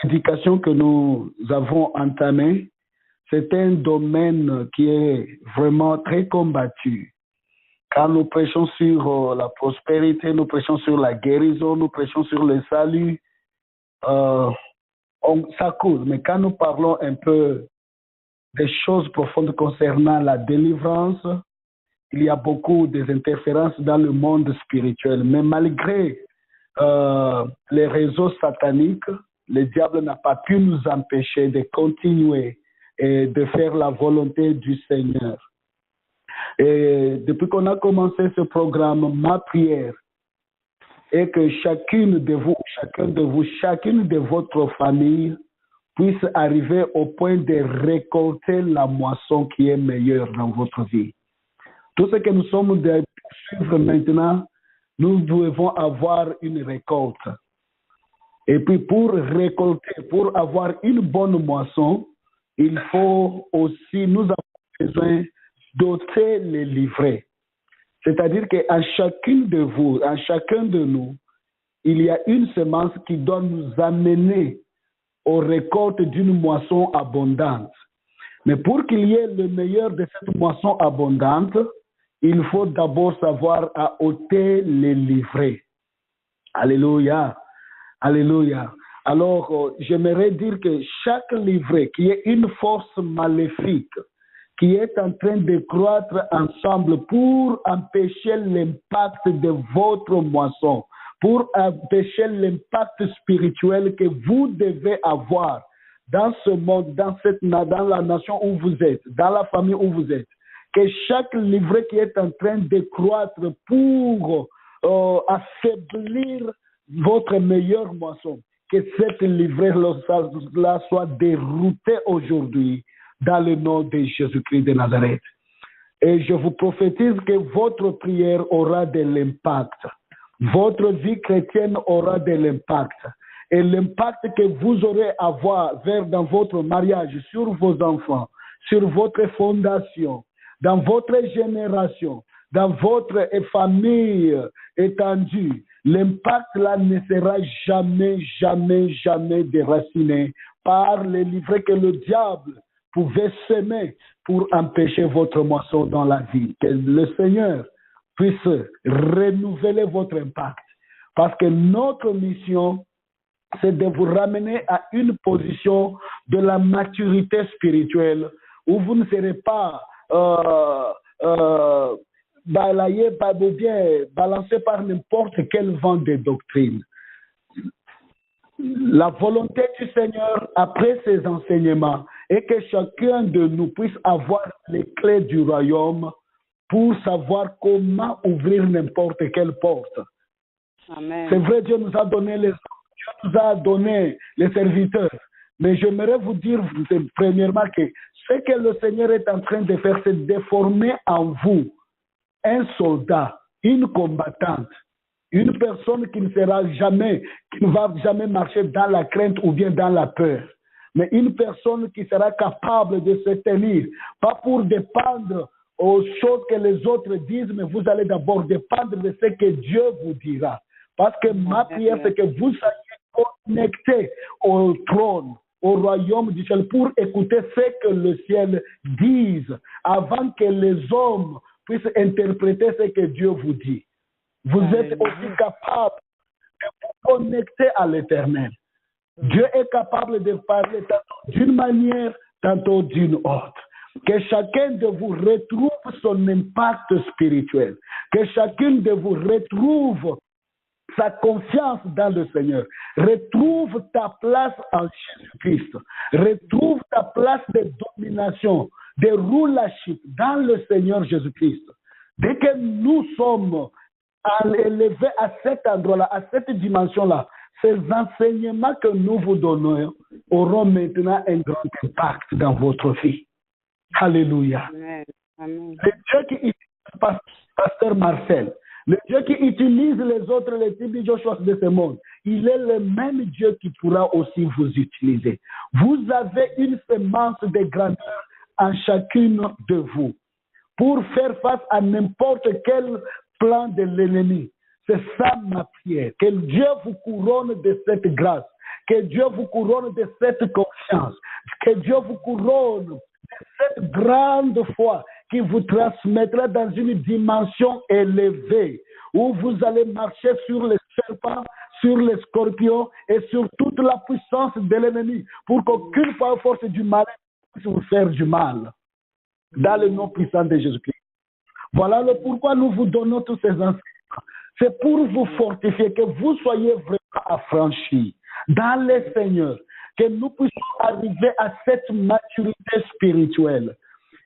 prédication que nous avons entamée, c'est un domaine qui est vraiment très combattu. Quand nous prêchons sur la prospérité, nous prêchons sur la guérison, nous prêchons sur le salut, ça coule. Mais quand nous parlons un peu des choses profondes concernant la délivrance, il y a beaucoup d'interférences dans le monde spirituel. Mais malgré les réseaux sataniques, le diable n'a pas pu nous empêcher de continuer et de faire la volonté du Seigneur. Et depuis qu'on a commencé ce programme, ma prière est que chacune de vous, chacune de votre famille puisse arriver au point de récolter la moisson qui est meilleure dans votre vie. Tout ce que nous sommes de suivre maintenant, nous devons avoir une récolte. Et puis pour récolter, pour avoir une bonne moisson, il faut aussi, nous avons besoin doter les livrets. C'est-à-dire qu'à chacune de vous, à chacun de nous, il y a une semence qui doit nous amener aux récoltes d'une moisson abondante. Mais pour qu'il y ait le meilleur de cette moisson abondante, il faut d'abord savoir à ôter les livrets. Alléluia. Alléluia. Alors, j'aimerais dire que chaque livret qui est une force maléfique, qui est en train de croître ensemble pour empêcher l'impact de votre moisson, pour empêcher l'impact spirituel que vous devez avoir dans ce monde, dans la nation où vous êtes, dans la famille où vous êtes. Que chaque livret qui est en train de croître pour affaiblir votre meilleure moisson, que cette livret-là soit dérouté aujourd'hui dans le nom de Jésus-Christ de Nazareth. Et je vous prophétise que votre prière aura de l'impact. Votre vie chrétienne aura de l'impact. Et l'impact que vous aurez à avoir dans votre mariage, sur vos enfants, sur votre fondation, dans votre génération, dans votre famille étendue, l'impact là ne sera jamais, jamais, jamais déraciné par les livrets que le diable pouvait semer pour empêcher votre moisson dans la vie. Que le Seigneur puisse renouveler votre impact. Parce que notre mission, c'est de vous ramener à une position de la maturité spirituelle où vous ne serez pas balayé ou bien balancé par n'importe quel vent de doctrine. La volonté du Seigneur, après ces enseignements, est que chacun de nous puisse avoir les clés du royaume pour savoir comment ouvrir n'importe quelle porte. Amen. C'est vrai, Dieu nous a donné les hommes, Dieu nous a donné les serviteurs. Mais j'aimerais vous dire, premièrement, que ce que le Seigneur est en train de faire, c'est de former en vous un soldat, une combattante, une personne qui ne va jamais marcher dans la crainte ou bien dans la peur, mais une personne qui sera capable de se tenir, pas pour dépendre aux choses que les autres disent, mais vous allez d'abord dépendre de ce que Dieu vous dira. Parce que ma prière, c'est que vous soyez connectés au trône, au royaume du ciel, pour écouter ce que le ciel dise, avant que les hommes puissent interpréter ce que Dieu vous dit. Vous êtes aussi capable de vous connecter à l'Éternel. Dieu est capable de parler tantôt d'une manière, tantôt d'une autre. Que chacun de vous retrouve son impact spirituel. Que chacun de vous retrouve sa confiance dans le Seigneur. Retrouve ta place en Jésus-Christ. Retrouve ta place de domination, de rulership dans le Seigneur Jésus-Christ. Dès que nous sommes élevés à cet endroit-là, à cette dimension-là, ces enseignements que nous vous donnons auront maintenant un grand impact dans votre vie. Alléluia. Amen. Amen. Le Dieu qui utilise Pasteur Marcel, le Dieu qui utilise les autres, les types de Joshua de ce monde, il est le même Dieu qui pourra aussi vous utiliser. Vous avez une semence de grandeur en chacune de vous pour faire face à n'importe quel plan de l'ennemi. C'est ça ma prière. Que Dieu vous couronne de cette grâce. Que Dieu vous couronne de cette confiance. Que Dieu vous couronne de cette grande foi qui vous transmettra dans une dimension élevée où vous allez marcher sur les serpents, sur les scorpions et sur toute la puissance de l'ennemi pour qu'aucune force du mal puisse vous faire du mal. Dans le nom puissant de Jésus-Christ. Voilà le pourquoi nous vous donnons tous ces enseignements. C'est pour vous fortifier, que vous soyez vraiment affranchis dans le Seigneur, que nous puissions arriver à cette maturité spirituelle.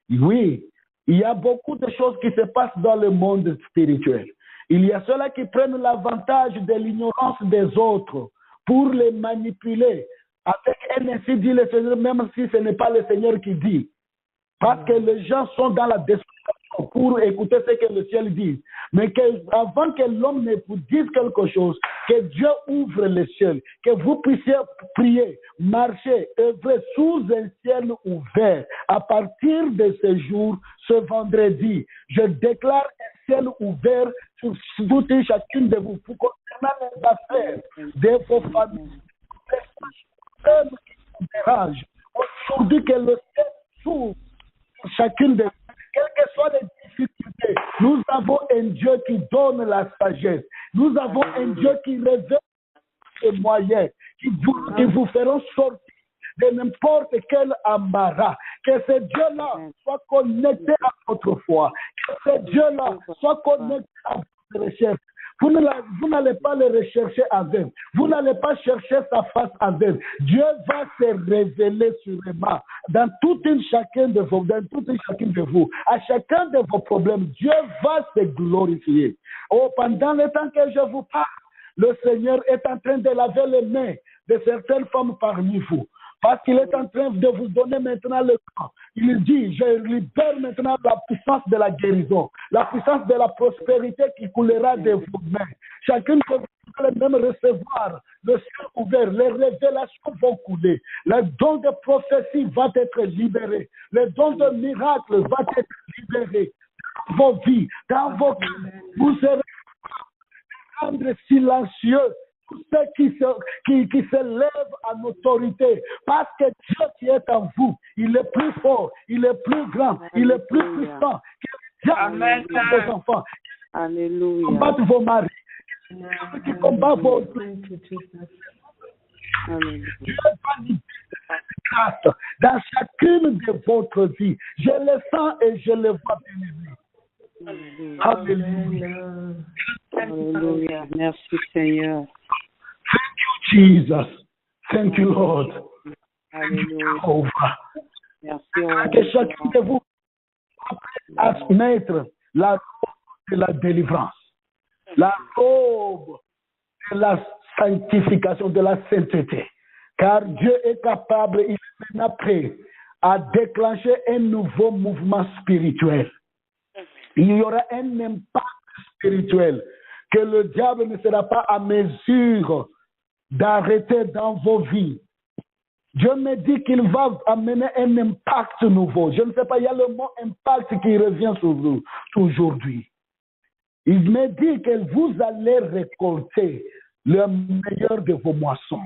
Oui, il y a beaucoup de choses qui se passent dans le monde spirituel. Il y a ceux-là qui prennent l'avantage de l'ignorance des autres pour les manipuler. Avec un ainsi dit le Seigneur, même si ce n'est pas le Seigneur qui dit. Parce que les gens sont dans la destruction pour écouter ce que le ciel dit. Mais avant que l'homme ne vous dise quelque chose, que Dieu ouvre le ciel, que vous puissiez prier, marcher, œuvrer sous un ciel ouvert. À partir de ce jour, ce vendredi, je déclare un ciel ouvert sur toute et chacune de vous, pour concernant les affaires de vos familles, les choses qui vous dérangent. Aujourd'hui, que le ciel s'ouvre sur chacune de vous. Quelles que soient les difficultés, nous avons un Dieu qui donne la sagesse. Nous avons un Dieu qui révèle les moyens, qui vous feront sortir de n'importe quel embarras. Que ce Dieu-là soit connecté à votre foi. Que ce Dieu-là soit connecté à votre recherche. Vous n'allez pas le rechercher avec. Vous n'allez pas chercher sa face avec. Dieu va se révéler sûrement dans tout et chacun de vous, à chacun de vos problèmes. Dieu va se glorifier. Oh, pendant le temps que je vous parle, le Seigneur est en train de laver les mains de certaines femmes parmi vous. Parce qu'il est en train de vous donner maintenant le temps. Il dit, je libère maintenant la puissance de la guérison, la puissance de la prospérité qui coulera de vos mains. Chacun de vous allez même recevoir le ciel ouvert, les révélations vont couler. Le don de prophétie va être libéré. Le don de miracle va être libéré. Dans vos vies, dans vos cœurs, vous serez rendre silencieux tous ceux qui se lèvent en autorité, parce que Dieu qui est en vous, il est plus fort, il est plus grand, il est plus puissant que jamais vos enfants. Alléluia. Combattre vos maris, qui combattent vos Dieu va libérer grâce dans chacune de votre vie. Je le sens et je le vois béni. Alléluia. Alléluia. Merci Seigneur. Thank you, Jesus. Thank you, Lord. Alléluia. Merci. Que chacun de vous à mettre la robe de la délivrance, la robe de la sanctification, de la sainteté. Car Dieu est capable, il est maintenant prêt à déclencher un nouveau mouvement spirituel. Il y aura un impact spirituel que le diable ne sera pas à mesure d'arrêter dans vos vies. Dieu me dit qu'il va amener un impact nouveau. Je ne sais pas, il y a le mot impact qui revient sur vous aujourd'hui. Il me dit que vous allez récolter le meilleur de vos moissons.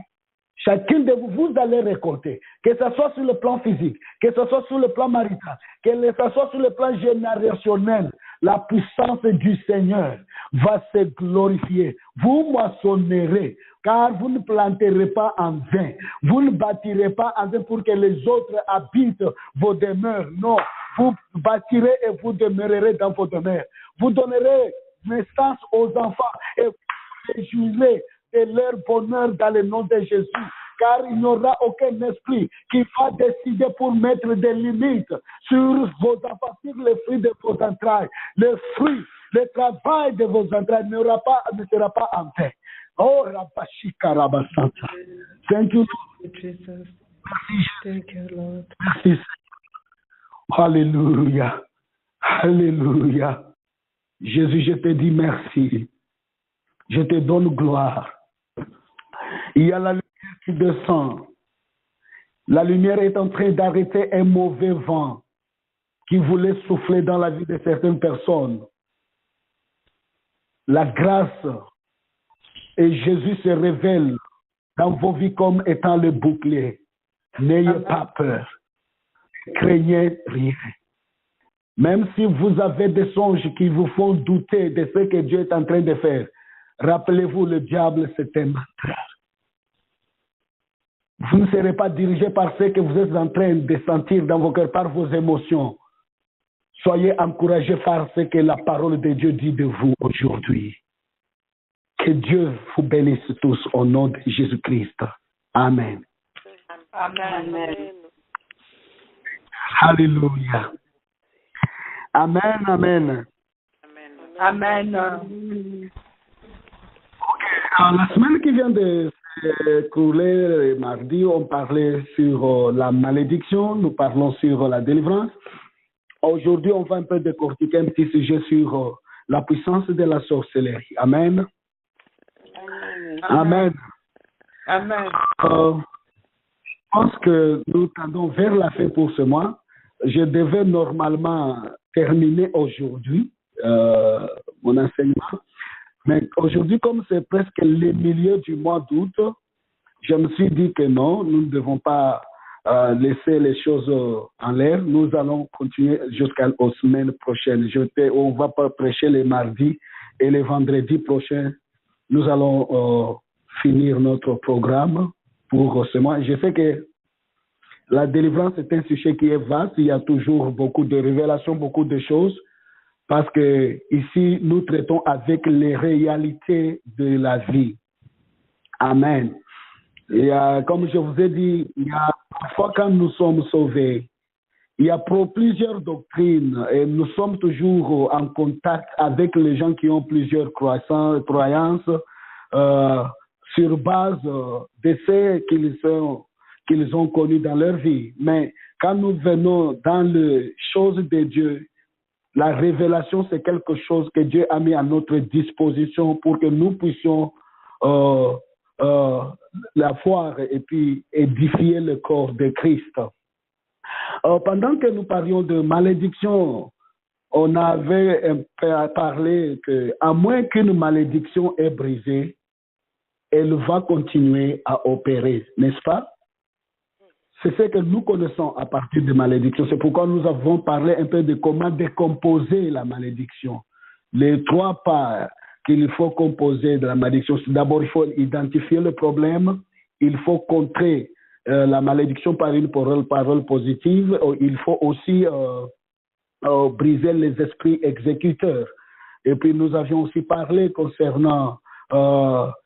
Chacun de vous, vous allez récolter, que ce soit sur le plan physique, que ce soit sur le plan marital, que ce soit sur le plan générationnel. La puissance du Seigneur va se glorifier. Vous moissonnerez, car vous ne planterez pas en vain. Vous ne bâtirez pas en vain pour que les autres habitent vos demeures. Non, vous bâtirez et vous demeurerez dans vos demeures. Vous donnerez naissance aux enfants et vous réjouirez de leur bonheur dans le nom de Jésus. Car il n'y aura aucun esprit qui va décider pour mettre des limites sur vos enfants, sur les fruits de vos entrailles. Le fruit, le travail de vos entrailles ne sera pas en vain. Oh, Rabashika Rabasanta. Thank you, Lord. Jesus. Merci, Thank you, Lord. merci. Alléluia. Alléluia. Jésus, je te dis merci. Je te donne gloire. Il y a la lumière qui descend. La lumière est en train d'arrêter un mauvais vent qui voulait souffler dans la vie de certaines personnes. La grâce et Jésus se révèle dans vos vies comme étant le bouclier. N'ayez pas peur. Craignez rien. Même si vous avez des songes qui vous font douter de ce que Dieu est en train de faire, rappelez-vous, le diable, c'est un menteur. Vous ne serez pas dirigé par ce que vous êtes en train de sentir dans vos cœurs, par vos émotions. Soyez encouragés par ce que la parole de Dieu dit de vous aujourd'hui. Que Dieu vous bénisse tous au nom de Jésus-Christ. Amen. Amen. Alléluia. Amen, amen. Amen. La semaine qui vient de s'écouler, mardi, on parlait sur la malédiction, nous parlons sur la délivrance. Aujourd'hui, on va un peu décortiquer un petit sujet sur la puissance de la sorcellerie. Amen. Amen. Amen. Je pense que nous tendons vers la fin pour ce mois. Je devais normalement terminer aujourd'hui mon enseignement. Mais aujourd'hui, comme c'est presque le milieu du mois d'août, je me suis dit que non, nous ne devons pas laisser les choses en l'air. Nous allons continuer jusqu'aux semaines prochaines. On ne va pas prêcher les mardis et les vendredis prochains. Nous allons finir notre programme pour ce mois. Je sais que la délivrance est un sujet qui est vaste. Il y a toujours beaucoup de révélations, beaucoup de choses. Parce que ici, nous traitons avec les réalités de la vie. Amen. Et comme je vous ai dit, il y a parfois quand nous sommes sauvés, il y a plusieurs doctrines et nous sommes toujours en contact avec les gens qui ont plusieurs croyances sur base de ce qu'ils ont connu dans leur vie. Mais quand nous venons dans les choses de Dieu, la révélation, c'est quelque chose que Dieu a mis à notre disposition pour que nous puissions la voir et puis édifier le corps de Christ. Pendant que nous parlions de malédiction, on avait parlé qu'à moins qu'une malédiction est brisée, elle va continuer à opérer, n'est-ce pas? C'est ce que nous connaissons à partir de malédiction. C'est pourquoi nous avons parlé un peu de comment décomposer la malédiction. Les 3 parts qu'il faut composer de la malédiction. D'abord, il faut identifier le problème. Il faut contrer la malédiction par une parole positive. Il faut aussi briser les esprits exécuteurs. Et puis, nous avions aussi parlé concernant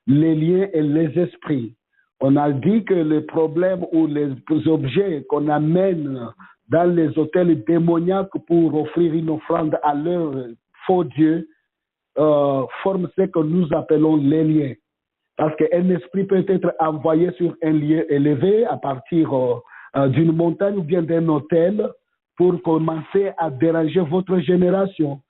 les liens et les esprits. On a dit que les problèmes ou les objets qu'on amène dans les hôtels démoniaques pour offrir une offrande à leur faux Dieu forment ce que nous appelons les liens. Parce qu'un esprit peut être envoyé sur un lieu élevé à partir d'une montagne ou bien d'un hôtel pour commencer à déranger votre génération.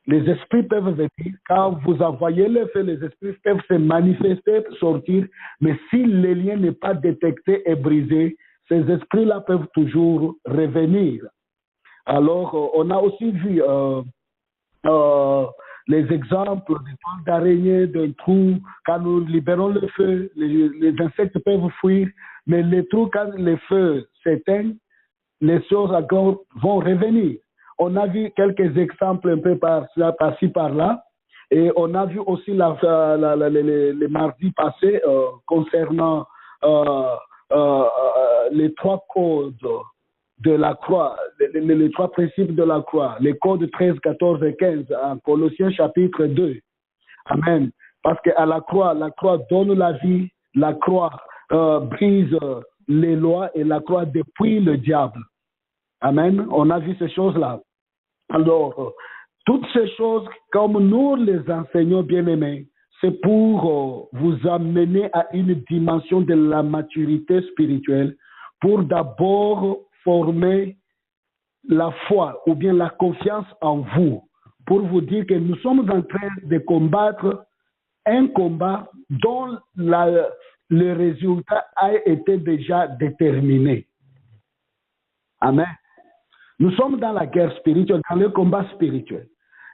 Les esprits peuvent venir, quand vous envoyez le feu, les esprits peuvent se manifester, sortir, mais si le lien n'est pas détecté et brisé, ces esprits-là peuvent toujours revenir. Alors, on a aussi vu les exemples des toiles d'araignée, d'un trou. Quand nous libérons le feu, les insectes peuvent fuir, mais les trous, quand le feu s'éteint, les choses encore vont revenir. On a vu quelques exemples un peu par-ci, par-là. Et on a vu aussi les mardis passés concernant les 3 codes de la croix, les 3 principes de la croix, les codes 13, 14 et 15 en Colossiens chapitre 2. Amen. Parce qu'à la croix donne la vie, la croix brise les lois et la croix dépouille le diable. Amen. On a vu ces choses-là. Alors, toutes ces choses, comme nous les enseignons bien-aimés, c'est pour vous amener à une dimension de la maturité spirituelle, pour d'abord former la foi ou bien la confiance en vous, pour vous dire que nous sommes en train de combattre un combat dont le résultat a été déjà déterminé. Amen. Nous sommes dans la guerre spirituelle, dans le combat spirituel.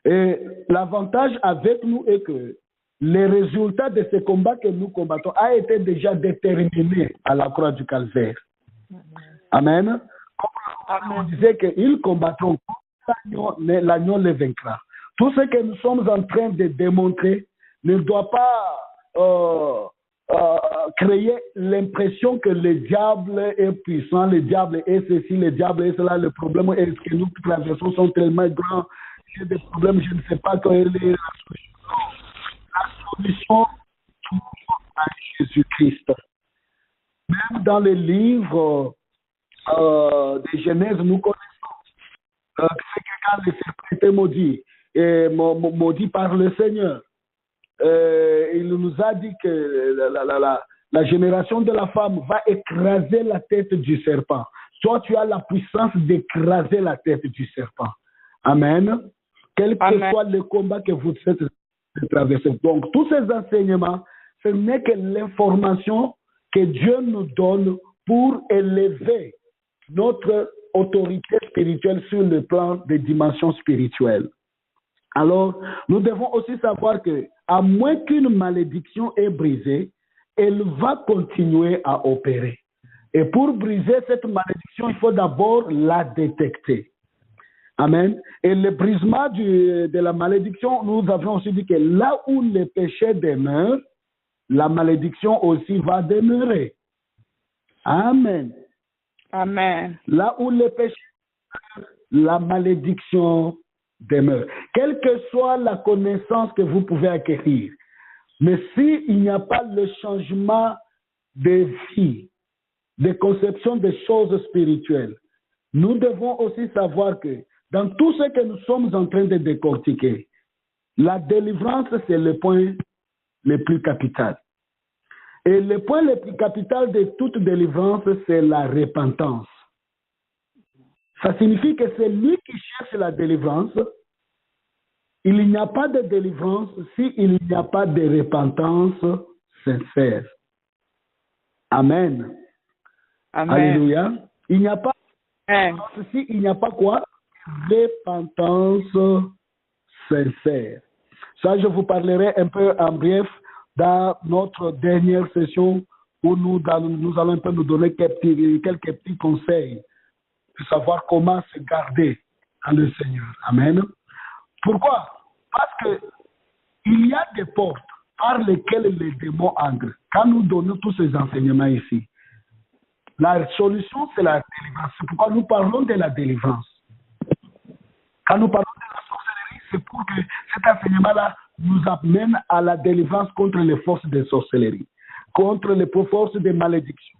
Et l'avantage avec nous est que les résultats de ce combat que nous combattons a été déjà déterminé à la croix du Calvaire. Amen. On disait qu'ils combattront, l'agneau les vaincra. Tout ce que nous sommes en train de démontrer ne doit pas créer l'impression que le diable est puissant, le diable est ceci, le diable est cela. Le problème est que nous traversons sont tellement grands. J'ai des problèmes, je ne sais pas quelle est la solution. La solution, toujours à Jésus-Christ. Même dans les livres de Genèse, nous connaissons c'est que quand le serpent était maudit, maudit par le Seigneur, il nous a dit que la génération de la femme va écraser la tête du serpent. Toi, tu as la puissance d'écraser la tête du serpent. Amen. Quel que soit le combat que vous faites traverser. Donc, tous ces enseignements, ce n'est que l'information que Dieu nous donne pour élever notre autorité spirituelle sur le plan des dimensions spirituelles. Alors, nous devons aussi savoir que, à moins qu'une malédiction est brisée, elle va continuer à opérer. Et pour briser cette malédiction, il faut d'abord la détecter. Amen. Et le brisement de la malédiction, nous avons aussi dit que là où le péché demeure, la malédiction aussi va demeurer. Amen. Amen. Là où le péché demeure, la malédiction demeure. Quelle que soit la connaissance que vous pouvez acquérir, mais s'il n'y a pas le changement de vie, de conception des choses spirituelles, nous devons aussi savoir que dans tout ce que nous sommes en train de décortiquer, la délivrance, c'est le point le plus capital. Et le point le plus capital de toute délivrance, c'est la repentance. Ça signifie que c'est lui qui cherche la délivrance. Il n'y a pas de délivrance s'il n'y a pas de repentance sincère. Amen. Amen. Alléluia. Il n'y a pas s'il n'y a pas quoi? Repentance sincère. Ça, je vous parlerai un peu en bref dans notre dernière session où nous allons un peu nous donner quelques petits conseils pour savoir comment se garder dans le Seigneur. Amen. Pourquoi? Parce que il y a des portes par lesquelles les démons entrent. Quand nous donnons tous ces enseignements ici, la solution, c'est la délivrance. C'est pourquoi nous parlons de la délivrance. Quand nous parlons de la sorcellerie, c'est pour que cet enseignement-là nous amène à la délivrance contre les forces de sorcellerie, contre les forces de malédiction.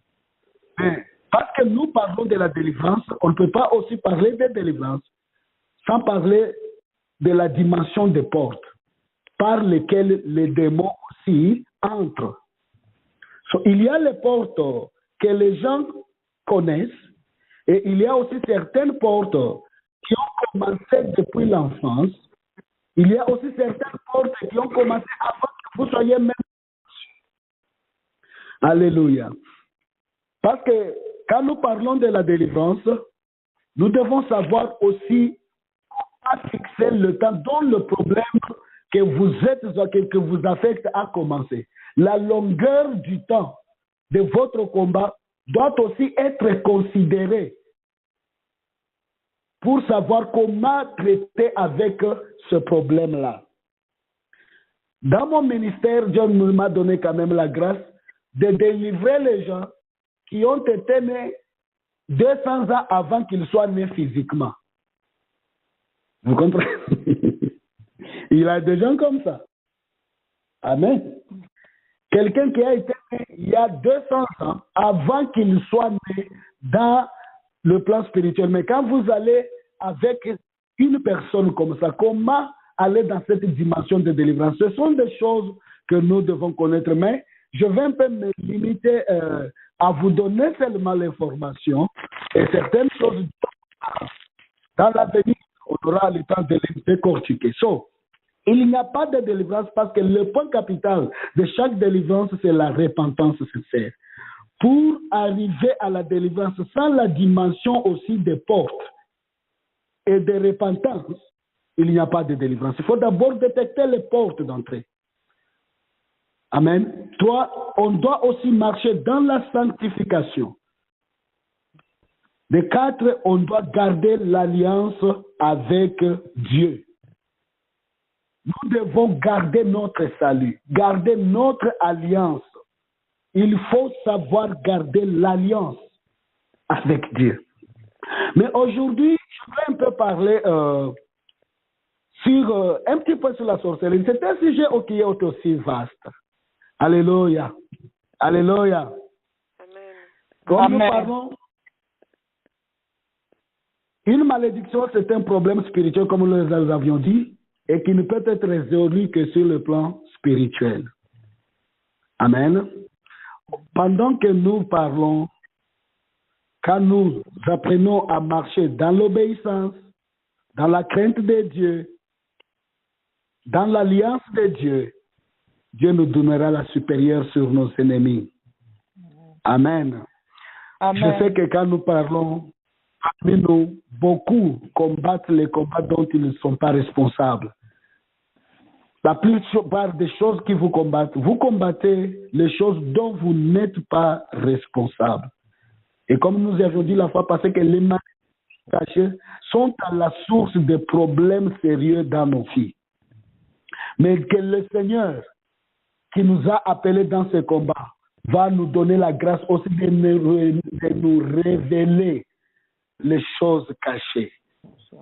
Mais parce que nous parlons de la délivrance, on ne peut pas aussi parler de délivrance sans parler de la dimension des portes par lesquelles les démons aussi entrent. Il y a les portes que les gens connaissent et il y a aussi certaines portes qui ont commencé depuis l'enfance. Il y a aussi certaines portes qui ont commencé avant que vous soyez même. Alléluia. Parce que quand nous parlons de la délivrance, nous devons savoir aussi comment fixer le temps dont le problème que vous affecte a commencé. La longueur du temps de votre combat doit aussi être considérée pour savoir comment traiter avec ce problème-là. Dans mon ministère, Dieu m'a donné quand même la grâce de délivrer les gens qui ont été nés 200 ans avant qu'ils soient nés physiquement. Vous comprenez? Il y a des gens comme ça. Amen. Quelqu'un qui a été né il y a 200 ans avant qu'il soit né dans le plan spirituel. Mais quand vous allez avec une personne comme ça, comment aller dans cette dimension de délivrance? Ce sont des choses que nous devons connaître. Mais je vais un peu me limiter à vous donner seulement l'information et certaines choses dans l'avenir, on aura le temps de les décortiquer. Il n'y a pas de délivrance parce que le point capital de chaque délivrance, c'est la repentance sincère. Pour arriver à la délivrance sans la dimension aussi des portes et de repentance, il n'y a pas de délivrance. Il faut d'abord détecter les portes d'entrée. Amen. On doit aussi marcher dans la sanctification. De 4, on doit garder l'alliance avec Dieu. Nous devons garder notre salut, garder notre alliance. Il faut savoir garder l'alliance avec Dieu. Mais aujourd'hui, je voudrais un peu parler un petit peu sur la sorcellerie. C'est un sujet qui est aussi vaste. Alléluia. Alléluia. Amen. Comme nous parlons, une malédiction, c'est un problème spirituel, comme nous les avions dit, et qui ne peut être résolu que sur le plan spirituel. Amen. Pendant que nous parlons, quand nous apprenons à marcher dans l'obéissance, dans la crainte de Dieu, dans l'alliance de Dieu, Dieu nous donnera la supérieure sur nos ennemis. Amen. Amen. Je sais que quand nous parlons, nous, beaucoup combattent les combats dont ils ne sont pas responsables. La plupart des choses qui vous combattez les choses dont vous n'êtes pas responsable. Et comme nous avons dit la fois passée que les maladies cachées sont à la source des problèmes sérieux dans nos vies. Mais que le Seigneur qui nous a appelés dans ce combat va nous donner la grâce aussi de nous révéler les choses cachées.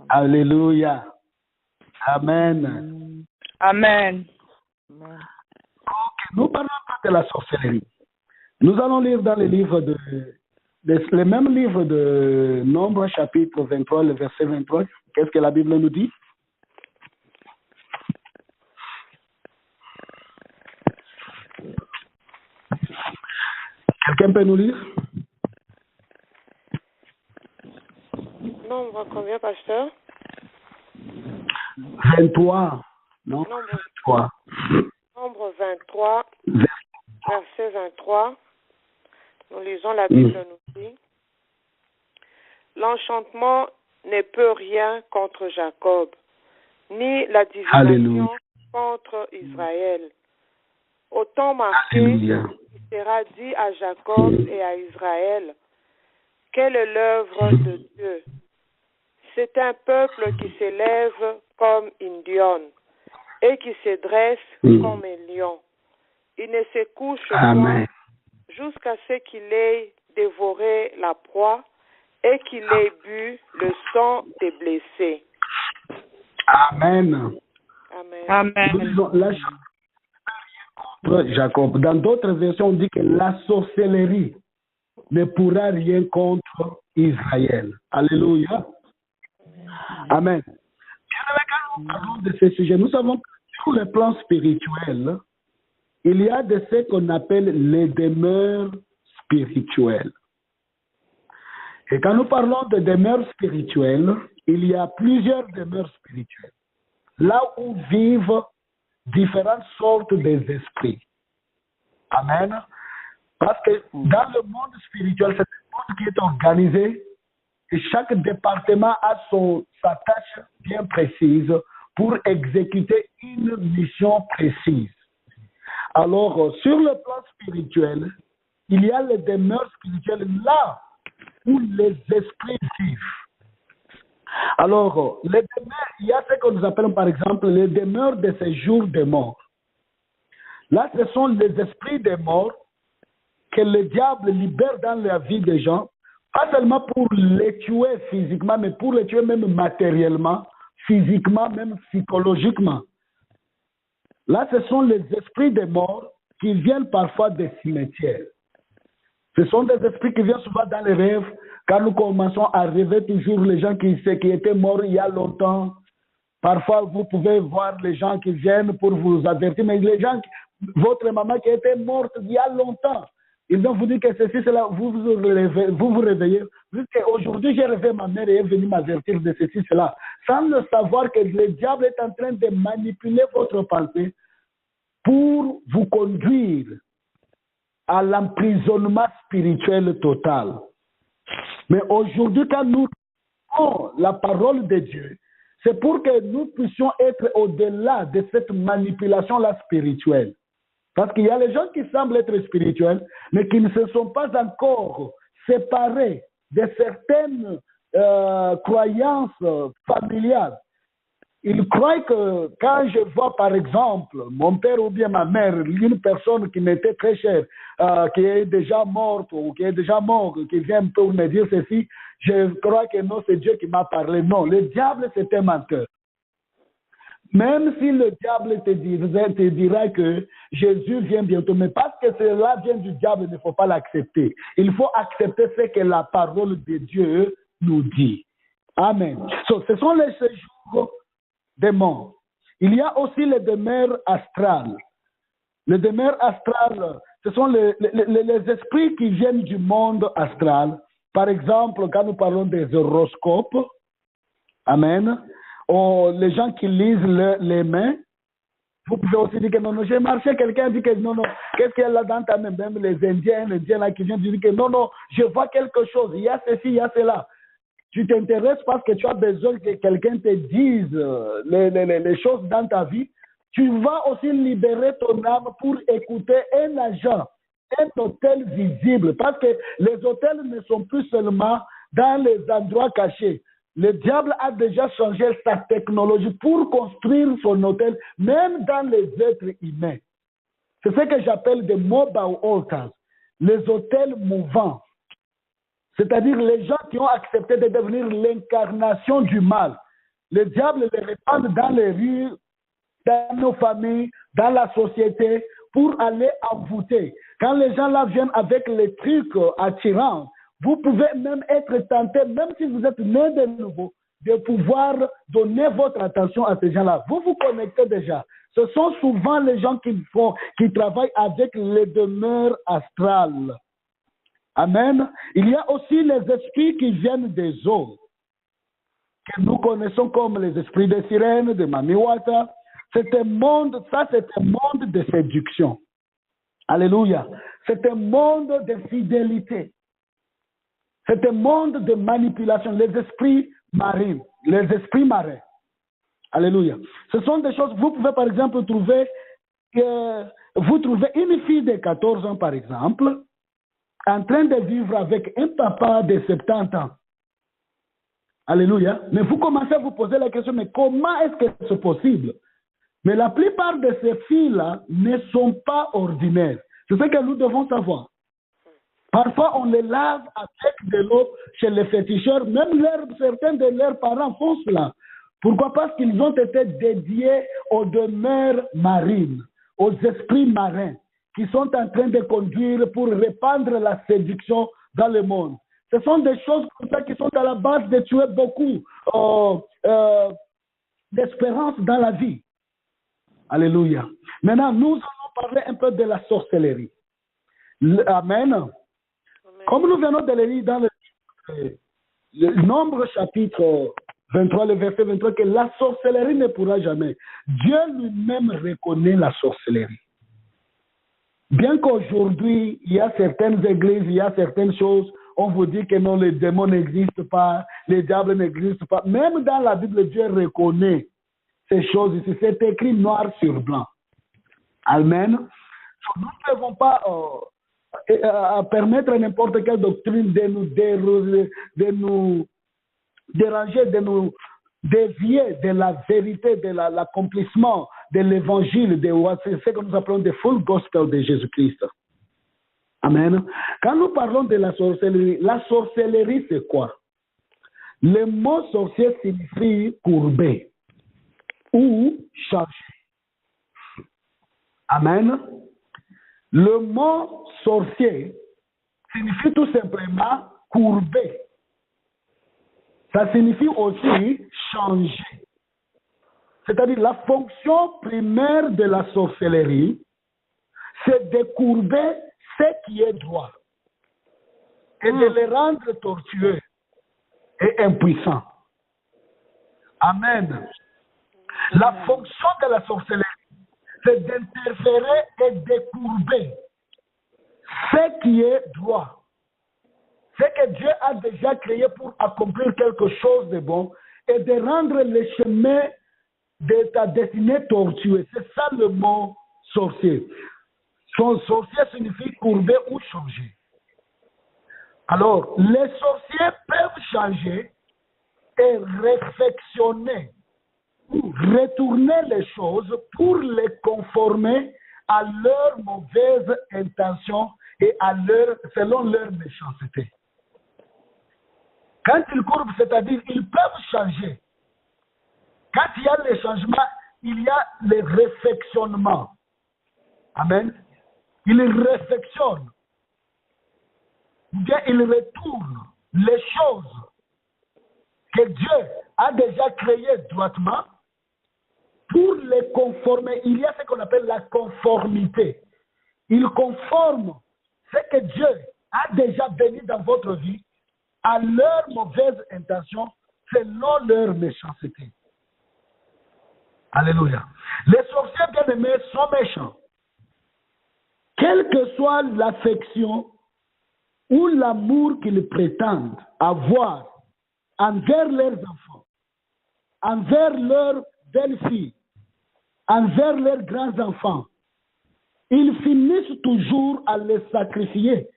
Alléluia. Amen. Amen. Nous parlons de la sorcellerie. Nous allons lire dans les livres le même livre de Nombre, chapitre 23, le verset 23. Qu'est-ce que la Bible nous dit? Quelqu'un peut nous lire? Nombre combien, pasteur? 23. Non, Nombre 23. Nombre 23, verset 23. Nous lisons la Bible, nous dit: l'enchantement ne peut rien contre Jacob, ni la divination Alléluia. contre Israël. Au temps marqué, Alléluia. il sera dit à Jacob et à Israël: quelle est l'œuvre de Dieu? C'est un peuple qui s'élève comme une lionne et qui se dresse comme un lion. Il ne se couche point jusqu'à ce qu'il ait dévoré la proie et qu'il ait bu le sang des blessés. Amen. Amen. Amen. Jacob. Dans d'autres versions, on dit que la sorcellerie ne pourra rien contre Israël. Alléluia. Amen. Quand nous parlons de ce sujet, nous savons que sur le plan spirituel, il y a de ce qu'on appelle les demeures spirituelles. Et quand nous parlons de demeures spirituelles, il y a plusieurs demeures spirituelles. Là où vivent différentes sortes d'esprits. Amen. Parce que dans le monde spirituel, c'est un monde qui est organisé et chaque département a sa tâche bien précise pour exécuter une mission précise. Alors, sur le plan spirituel, il y a les demeures spirituelles là où les esprits vivent. Alors, les demeures, il y a ce que nous appelons par exemple les demeures de séjour des morts. Là, ce sont les esprits des morts que le diable libère dans la vie des gens, pas seulement pour les tuer physiquement, mais pour les tuer même matériellement, physiquement, même psychologiquement. Là, ce sont les esprits des morts qui viennent parfois des cimetières. Ce sont des esprits qui viennent souvent dans les rêves. Quand nous commençons à rêver toujours les gens qui étaient morts il y a longtemps. Parfois, vous pouvez voir les gens qui viennent pour vous avertir, mais les gens, votre maman qui était morte il y a longtemps, ils vont vous dire que ceci, cela, vous vous réveillez. Vous dites qu'aujourd'hui, j'ai rêvé ma mère et elle est venue m'avertir de ceci, cela. Sans le savoir que le diable est en train de manipuler votre pensée pour vous conduire à l'emprisonnement spirituel total. Mais aujourd'hui, quand nous avons la parole de Dieu, c'est pour que nous puissions être au-delà de cette manipulation-là spirituelle. Parce qu'il y a les gens qui semblent être spirituels, mais qui ne se sont pas encore séparés de certaines croyances familiales. Ils croient que quand je vois, par exemple, mon père ou bien ma mère, une personne qui m'était très chère, qui est déjà morte ou qui est déjà mort, qui vient pour me dire ceci, je crois que non, c'est Dieu qui m'a parlé. Non, le diable, c'est un menteur. Même si le diable te dira que Jésus vient bientôt, mais parce que cela vient du diable, il ne faut pas l'accepter. Il faut accepter ce que la parole de Dieu nous dit. Amen. Ce sont les séjours des morts. Il y a aussi les demeures astrales. Les demeures astrales, ce sont les esprits qui viennent du monde astral. Par exemple, quand nous parlons des horoscopes, amen, ou les gens qui lisent les mains, vous pouvez aussi dire que non, non, j'ai marché, quelqu'un dit que non, non, qu'est-ce qu'il y a là dans ta main? Même les Indiens là qui viennent dire que non, non, je vois quelque chose, il y a ceci, il y a cela. Tu t'intéresses parce que tu as besoin que quelqu'un te dise les choses dans ta vie. Tu vas aussi libérer ton âme pour écouter un agent, un hôtel visible. Parce que les hôtels ne sont plus seulement dans les endroits cachés. Le diable a déjà changé sa technologie pour construire son hôtel, même dans les êtres humains. C'est ce que j'appelle des mobile altars, les hôtels mouvants. C'est-à-dire les gens qui ont accepté de devenir l'incarnation du mal. Le diable les répand dans les rues, dans nos familles, dans la société, pour aller envoûter. Quand les gens là viennent avec les trucs attirants, vous pouvez même être tenté, même si vous êtes né de nouveau, de pouvoir donner votre attention à ces gens-là. Vous vous connectez déjà. Ce sont souvent les gens qui travaillent avec les demeures astrales. Amen. Il y a aussi les esprits qui viennent des eaux, que nous connaissons comme les esprits des sirènes, de Mamiwata. C'est un monde de séduction. Alléluia. C'est un monde de fidélité. C'est un monde de manipulation. Les esprits marins. Les esprits marins. Alléluia. Ce sont des choses, vous pouvez par exemple trouver une fille de 14 ans par exemple, en train de vivre avec un papa de 70 ans. Alléluia. Mais vous commencez à vous poser la question, mais comment est-ce que c'est possible? Mais la plupart de ces filles-là ne sont pas ordinaires. C'est ce que nous devons savoir. Parfois, on les lave avec de l'eau chez les féticheurs. Même certains de leurs parents font cela. Pourquoi? Parce qu'ils ont été dédiés aux demeures marines, aux esprits marins, qui sont en train de conduire pour répandre la séduction dans le monde. Ce sont des choses comme ça qui sont à la base de tuer beaucoup d'espérance dans la vie. Alléluia. Maintenant, nous allons parler un peu de la sorcellerie. Amen. Comme nous venons de le lire dans le Nombre chapitre 23, le verset 23, que la sorcellerie ne pourra jamais. Dieu lui-même reconnaît la sorcellerie. Bien qu'aujourd'hui, il y a certaines églises, il y a certaines choses, on vous dit que non, les démons n'existent pas, les diables n'existent pas. Même dans la Bible, Dieu reconnaît ces choses ici. C'est écrit noir sur blanc. Amen. Nous ne devons pas permettre à n'importe quelle doctrine de nous déranger, de nous dévier de la vérité, de l'accomplissement de l'évangile, de ce que nous appelons le full gospel de Jésus-Christ. Amen. Quand nous parlons de la sorcellerie, c'est quoi? Le mot sorcier signifie courber ou changer. Amen. Le mot sorcier signifie tout simplement courber. Ça signifie aussi changer. C'est-à-dire la fonction primaire de la sorcellerie, c'est de courber ce qui est droit et de les rendre tortueux et impuissants. Amen. La fonction de la sorcellerie, c'est d'interférer et de courber ce qui est droit. Ce que Dieu a déjà créé pour accomplir quelque chose de bon et de rendre le chemin de ta destinée tortueux. C'est ça le mot sorcier. Son sorcier signifie courber ou changer. Alors, les sorciers peuvent changer et réfectionner ou retourner les choses pour les conformer à leurs mauvaises intentions et selon leur méchanceté. Quand ils courbent, c'est-à-dire ils peuvent changer. Quand il y a les changements, il y a les réfectionnements. Amen. Ils réfectionnent. Ou bien ils retournent les choses que Dieu a déjà créées droitement pour les conformer. Il y a ce qu'on appelle la conformité. Ils conforment ce que Dieu a déjà béni dans votre vie à leurs mauvaises intentions selon leur méchanceté. Alléluia. Les sorciers bien-aimés sont méchants. Quelle que soit l'affection ou l'amour qu'ils prétendent avoir envers leurs enfants, envers leurs belles-filles, envers leurs grands-enfants, ils finissent toujours à les sacrifier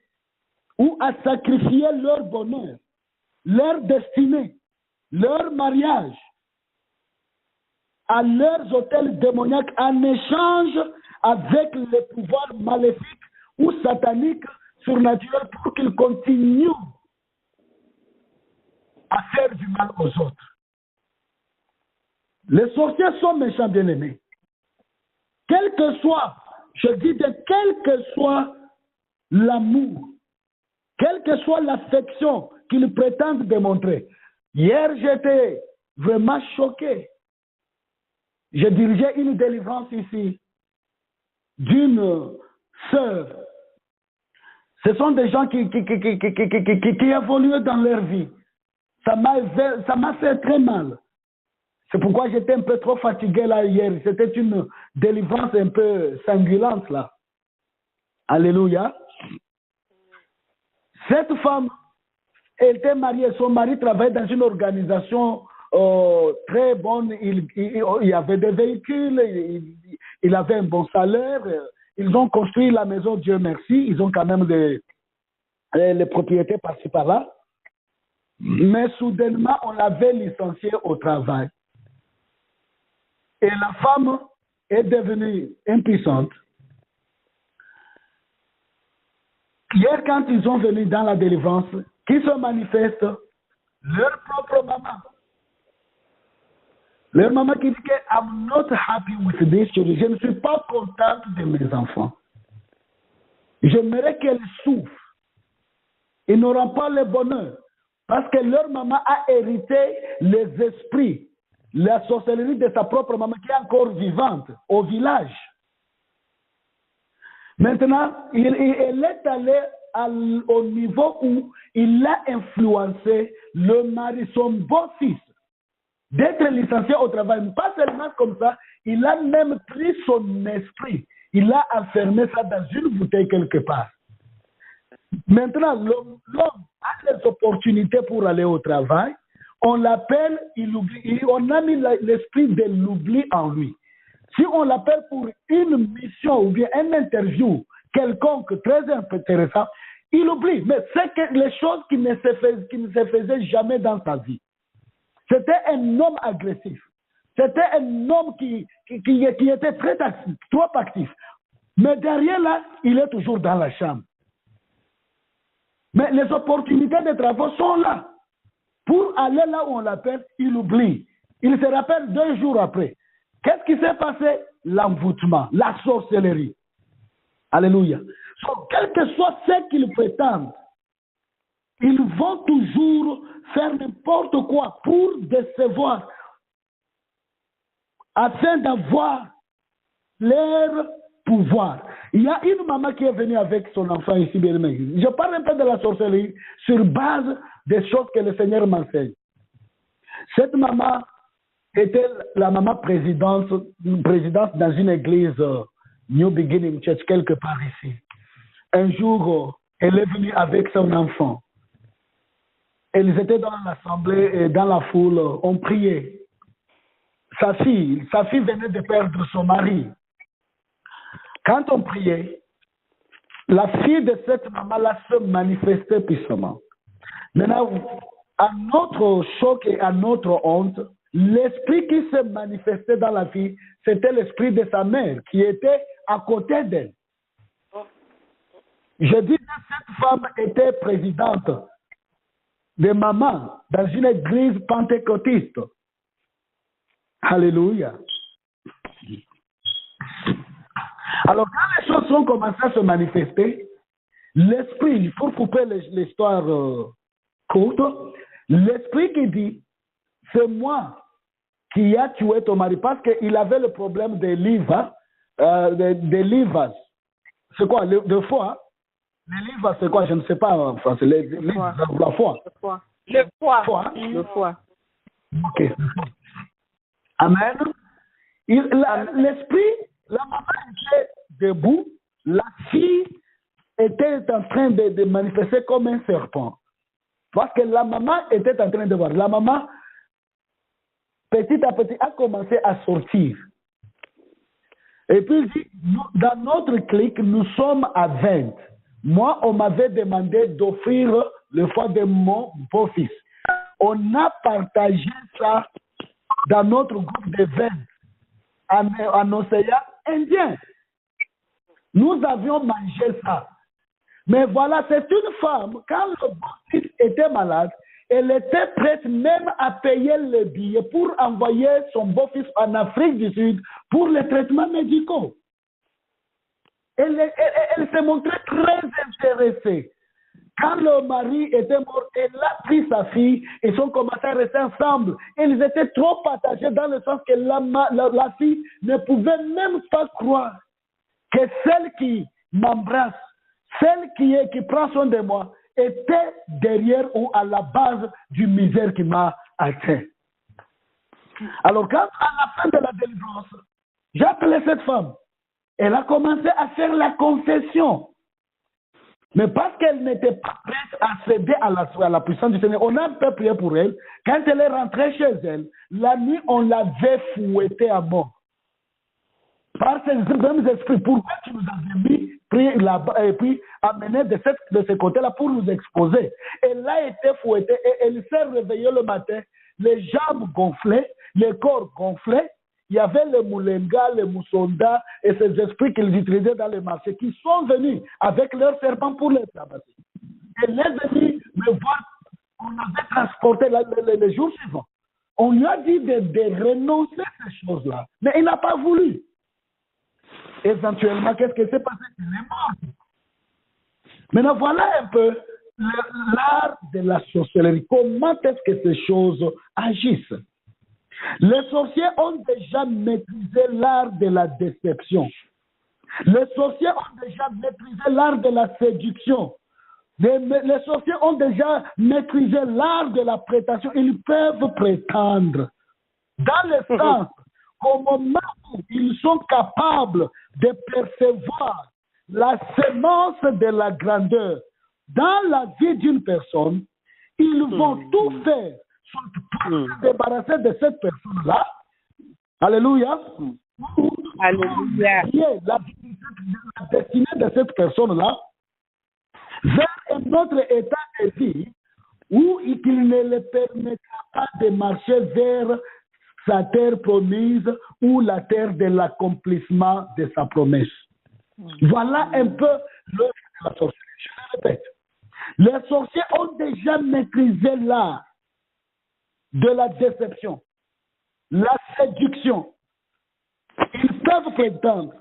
ou à sacrifier leur bonheur, leur destinée, leur mariage, à leurs hôtels démoniaques en échange avec les pouvoirs maléfiques ou sataniques surnaturels pour qu'ils continuent à faire du mal aux autres. Les sorciers sont méchants, bien-aimés. Quel que soit, je dis bien, quel que soit l'amour, quelle que soit l'affection qu'ils prétendent démontrer. Hier, j'étais vraiment choqué. Je dirigeais une délivrance ici d'une sœur. Ce sont des gens qui évoluent dans leur vie. Ça m'a fait très mal. C'est pourquoi j'étais un peu trop fatigué là hier. C'était une délivrance un peu sanguinante là. Alléluia. Cette femme, elle était mariée. Son mari travaillait dans une organisation très bonne. Il y avait des véhicules. Il avait un bon salaire. Ils ont construit la maison, Dieu merci. Ils ont quand même les propriétés par-ci par-là. Mais soudainement, on l'avait licencié au travail. Et la femme est devenue impuissante. Hier, quand ils sont venus dans la délivrance, qui se manifeste? Leur propre maman. Leur maman qui dit que I'm not happy with this children. Je ne suis pas contente de mes enfants. J'aimerais qu'elles souffrent. Ils n'auront pas le bonheur. Parce que leur maman a hérité les esprits, la sorcellerie de sa propre maman qui est encore vivante au village. Maintenant, elle est allée au niveau où il a influencé le mari, son beau-fils, d'être licencié au travail. Pas seulement comme ça, il a même pris son esprit. Il a enfermé ça dans une bouteille quelque part. Maintenant, l'homme a les opportunités pour aller au travail. On l'appelle, il oublie. On a mis l'esprit de l'oubli en lui. Si on l'appelle pour une mission ou bien une interview quelconque très intéressant, il oublie. Mais c'est que les choses qui ne se faisaient jamais dans sa vie. C'était un homme agressif. C'était un homme qui était très actif, trop actif. Mais derrière là, il est toujours dans la chambre. Mais les opportunités de travail sont là. Pour aller là où on l'appelle, il oublie. Il se rappelle 2 jours après. Qu'est-ce qui s'est passé? L'envoûtement, la sorcellerie. Alléluia. Donc, quel que soit ce qu'ils prétendent, ils vont toujours faire n'importe quoi pour décevoir, afin d'avoir leur pouvoir. Il y a une maman qui est venue avec son enfant ici, bien aimé. Je parle un peu de la sorcellerie sur base des choses que le Seigneur m'enseigne. Cette maman était la maman présidente dans une église New Beginning Church quelque part ici. Un jour, elle est venue avec son enfant. Elles étaient dans l'assemblée et dans la foule, on priait. Sa fille venait de perdre son mari. Quand on priait, la fille de cette maman-là se manifestait puissamment. Maintenant, à notre choc et à notre honte, l'esprit qui se manifestait dans la fille, c'était l'esprit de sa mère qui était à côté d'elle. Je dis que cette femme était présidente de maman dans une église pentecôtiste. Alléluia. Alors, quand les choses ont commencé à se manifester, l'esprit, pour couper l'histoire courte, l'esprit qui dit, c'est moi qui a tué ton mari, parce qu'il avait le problème des livres, des livres. C'est quoi, de foi? Les livres, c'est quoi? Je ne sais pas en français. La foi. Le foie. Foi. Le foie. Ok. Amen. L'esprit, la maman était debout, la fille était en train de manifester comme un serpent. Parce que la maman était en train de voir. La maman, petit à petit, a commencé à sortir. Et puis, dans notre clique, nous sommes à 20. Moi, on m'avait demandé d'offrir le foie de mon beau-fils. On a partagé ça dans notre groupe de 20 en océan Indien. Nous avions mangé ça. Mais voilà, c'est une femme, quand le beau-fils était malade, elle était prête même à payer le billet pour envoyer son beau-fils en Afrique du Sud pour les traitements médicaux. Elle s'est montrée très intéressée. Quand le mari était mort, elle a pris sa fille et ils ont commencé à rester ensemble. Ils étaient trop partagés dans le sens que la fille ne pouvait même pas croire que celle qui m'embrasse, celle qui prend soin de moi, était derrière ou à la base du misère qui m'a atteint. Alors quand à la fin de la délivrance, j'ai appelé cette femme. Elle a commencé à faire la confession. Mais parce qu'elle n'était pas prête à céder à la puissance du Seigneur, on a un peu prié pour elle. Quand elle est rentrée chez elle, la nuit, on l'avait fouettée à mort. Par ces mêmes esprits, pourquoi tu nous avais mis, pris là-bas et puis amené de ce côté-là pour nous exposer? Elle a été fouettée et elle s'est réveillée le matin, les jambes gonflées, le corps gonflé. Il y avait les Moulenga, les Moussonda et ces esprits qu'ils utilisaient dans les marchés qui sont venus avec leurs serpents pour les tabasser. Elle est venue me voir, on avait transporté les jours suivants. On lui a dit de renoncer à ces choses-là, mais il n'a pas voulu. Éventuellement, qu'est-ce qui s'est passé? Il est mort. Maintenant, voilà un peu l'art de la sorcellerie. Comment est-ce que ces choses agissent? Les sorciers ont déjà maîtrisé l'art de la déception. Les sorciers ont déjà maîtrisé l'art de la séduction. Les sorciers ont déjà maîtrisé l'art de la prétention. Ils peuvent prétendre. Dans le sens, au moment où ils sont capables de percevoir la semence de la grandeur dans la vie d'une personne, ils vont tout faire pour se débarrasser de cette personne-là. Alléluia. Alléluia. La destinée de cette personne-là vers un autre état de vie où il ne le permettra pas de marcher vers sa terre promise ou la terre de l'accomplissement de sa promesse. Voilà un peu l'œuvre de la sorcellerie. Je le répète. Les sorciers ont déjà maîtrisé l'art de la déception, la séduction. Ils peuvent prétendre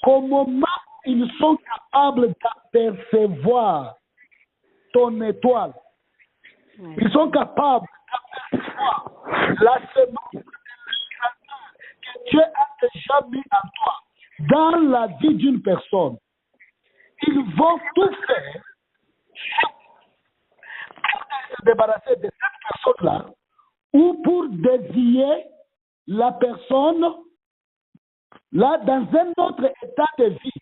qu'au moment où ils sont capables d'apercevoir ton étoile, ils sont capables d'apercevoir la semence que Dieu a déjà mis en toi dans la vie d'une personne. Ils vont tout faire pour se débarrasser de cette personne-là ou pour dévier la personne là dans un autre état de vie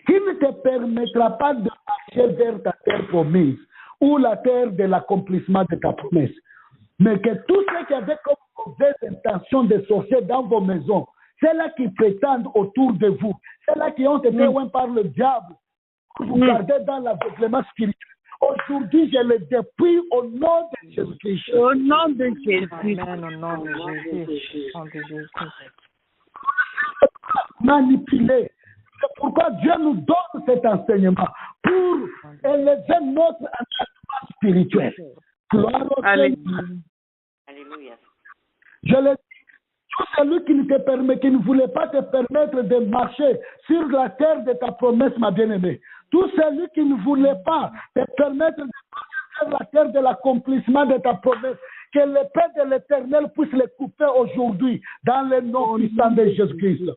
qui ne te permettra pas de marcher vers ta terre promise ou la terre de l'accomplissement de ta promesse. Mais que tous ceux qui avaient comme mauvaise intention de sorcier dans vos maisons ceux-là qui prétendent autour de vous, ceux-là qui ont été ouins par le diable, vous gardez dans l'aveuglement spirituel. Aujourd'hui, je les dépouille au nom de Jésus-Christ. Au nom de Jésus. Amen, au nom de Jésus. Au nom de Jésus. Manipuler. C'est pourquoi Dieu nous donne cet enseignement pour élever notre enseignement spirituel. Gloire au Seigneur. Alléluia. Je le dis, tout celui qui ne te permet, qui ne voulait pas te permettre de marcher sur la terre de ta promesse, ma bien-aimée. Tout celui qui ne voulait pas te permettre de marcher sur la terre de l'accomplissement de ta promesse, que l'épée de l'Éternel puisse les couper aujourd'hui dans le nom puissant de Jésus-Christ.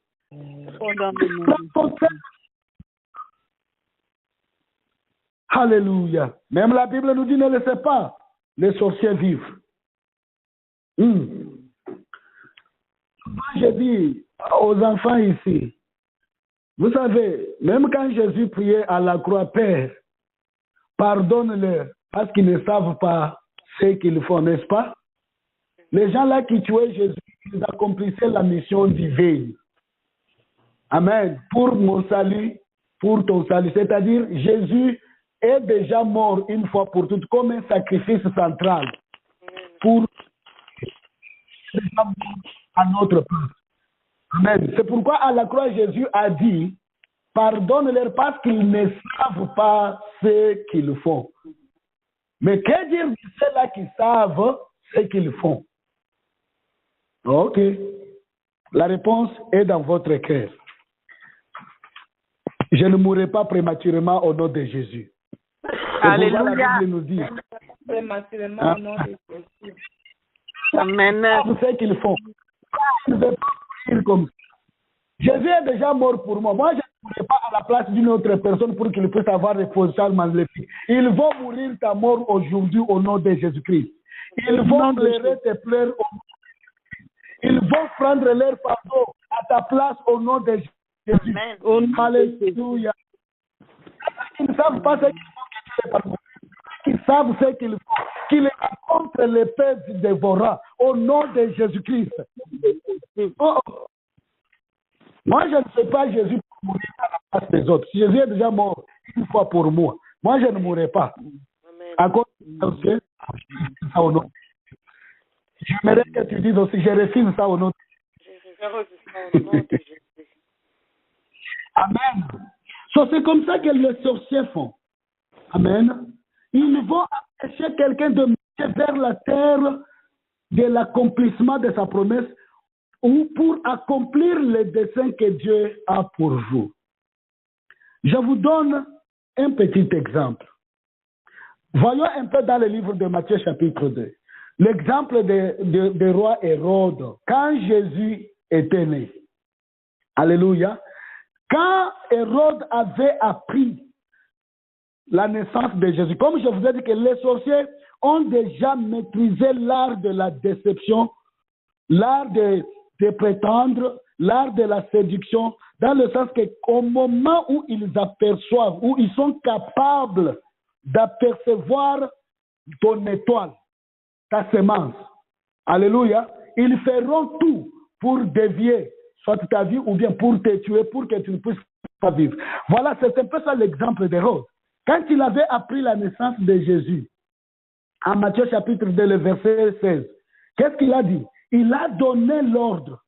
Alléluia. Même la Bible nous dit ne laissez pas les sorciers vivre. J'ai dit aux enfants ici, vous savez, même quand Jésus priait à la croix, Père, pardonne-leur parce qu'ils ne savent pas ce qu'ils font, n'est-ce pas? Les gens là qui tuaient Jésus, ils accomplissaient la mission divine. Amen. Pour mon salut, pour ton salut. C'est-à-dire, Jésus est déjà mort une fois pour toutes, comme un sacrifice central pour à notre place. Amen. C'est pourquoi à la croix, Jésus a dit, pardonne-leur parce qu'ils ne savent pas ce qu'ils font. Mais que dire de ceux-là qui savent ce qu'ils font? Ok. La réponse est dans votre cœur. Je ne mourrai pas prématurément au nom de Jésus. Alléluia. La Bible nous dit. Prématurément au nom de Jésus. Amen. Vous savez ce qu'ils font. Je ne vais pas mourir comme ça. Jésus est déjà mort pour moi. Moi, je ne mourrai pas à la place d'une autre personne pour qu'il puisse avoir reposé maléfique. Ils vont mourir ta mort aujourd'hui au nom de Jésus-Christ. Ils vont pleurer tes pleurs au nom de Jésus-Christ. Ils vont prendre leur fardeau à ta place au nom de Jésus. Alléluia. Ils ne savent pas ce qu'ils font, qu'ils savent ce qu'ils font, qu'ils rencontrent l'épée du dévorant au nom de Jésus-Christ. Oh. Moi, je ne sais pas Jésus pour mourir à la place des autres. Si Jésus est déjà mort une fois pour moi, moi, je ne mourrai pas. À cause de ça au nom. J'aimerais que tu dises aussi, je refuse ça au nom de Jésus. Amen. So, c'est comme ça que les sorciers font. Amen. Ils vont empêcher quelqu'un de marcher vers la terre de l'accomplissement de sa promesse ou pour accomplir les desseins que Dieu a pour vous. Je vous donne un petit exemple. Voyons un peu dans le livre de Matthieu chapitre 2. L'exemple de roi Hérode, quand Jésus était né. Alléluia. Quand Hérode avait appris la naissance de Jésus, comme je vous ai dit que les sorciers ont déjà maîtrisé l'art de la déception, l'art de prétendre, l'art de la séduction, dans le sens qu'au moment où ils aperçoivent, où ils sont capables d'apercevoir ton étoile, ta semence, alléluia, ils feront tout pour dévier soit ta vie ou bien pour te tuer, pour que tu ne puisses pas vivre. Voilà, c'est un peu ça l'exemple d'Hérode. Quand il avait appris la naissance de Jésus, en Matthieu chapitre 2, le verset 16, qu'est-ce qu'il a dit? Il a donné l'ordre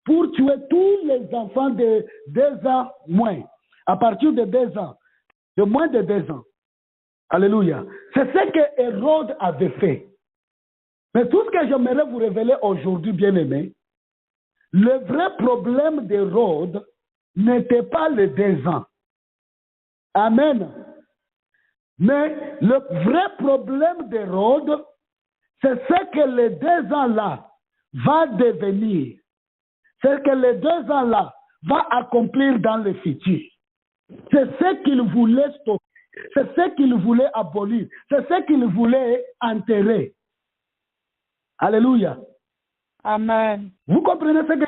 pour tuer tous les enfants de 2 ans moins, à partir de 2 ans, de moins de 2 ans. Alléluia. C'est ce que Hérode avait fait. Mais tout ce que j'aimerais vous révéler aujourd'hui, bien-aimés, le vrai problème d'Hérode n'était pas les 2 ans. Amen. Mais le vrai problème d'Hérode, c'est ce que les 2 ans-là va devenir. C'est ce que les 2 ans-là va accomplir dans le futur. C'est ce qu'il voulait stopper. C'est ce qu'il voulait abolir. C'est ce qu'il voulait enterrer. Alléluia. Amen. Vous comprenez ce que...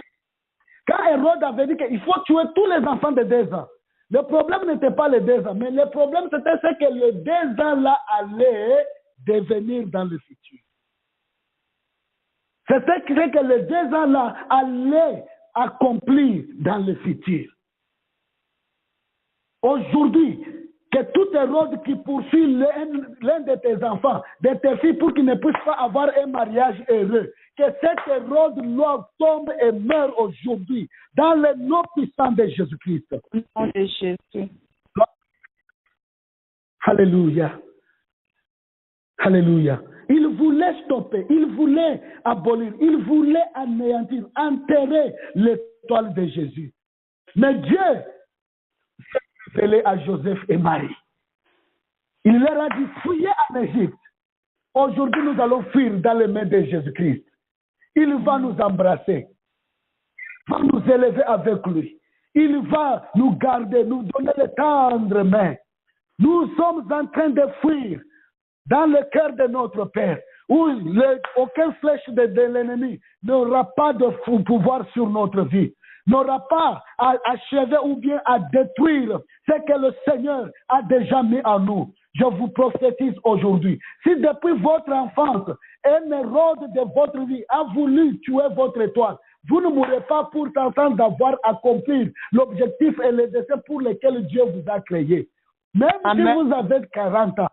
Quand Hérode avait dit qu'il faut tuer tous les enfants de 2 ans, le problème n'était pas les 2 ans, mais le problème c'était ce que les 2 ans-là allaient devenir dans le futur. C'était ce que les 2 ans-là allaient accomplir dans le futur. Aujourd'hui, que tout Hérode qui poursuit l'un de tes enfants, de tes filles, pour qu'ils ne puissent pas avoir un mariage heureux, que cet Hérode tombe et meurt aujourd'hui, dans le nom puissant de Jésus-Christ. Au nom de Jésus. Alléluia. Alléluia. Il voulait stopper, il voulait abolir, il voulait anéantir, enterrer l'étoile de Jésus. Mais Dieu s'est révélé à Joseph et Marie. Il leur a dit, fuyez en Égypte. Aujourd'hui, nous allons fuir dans les mains de Jésus-Christ. Il va nous embrasser. Il va nous élever avec lui. Il va nous garder, nous donner les tendres mains. Nous sommes en train de fuir dans le cœur de notre Père, où aucune flèche de l'ennemi n'aura pas de pouvoir sur notre vie, n'aura pas à achever ou bien à détruire ce que le Seigneur a déjà mis en nous. Je vous prophétise aujourd'hui, si depuis votre enfance, un Hérode de votre vie a voulu tuer votre étoile, vous ne mourrez pas pour tenter d'avoir accompli l'objectif et les desseins pour lesquels Dieu vous a créé. Même si vous avez 40 ans,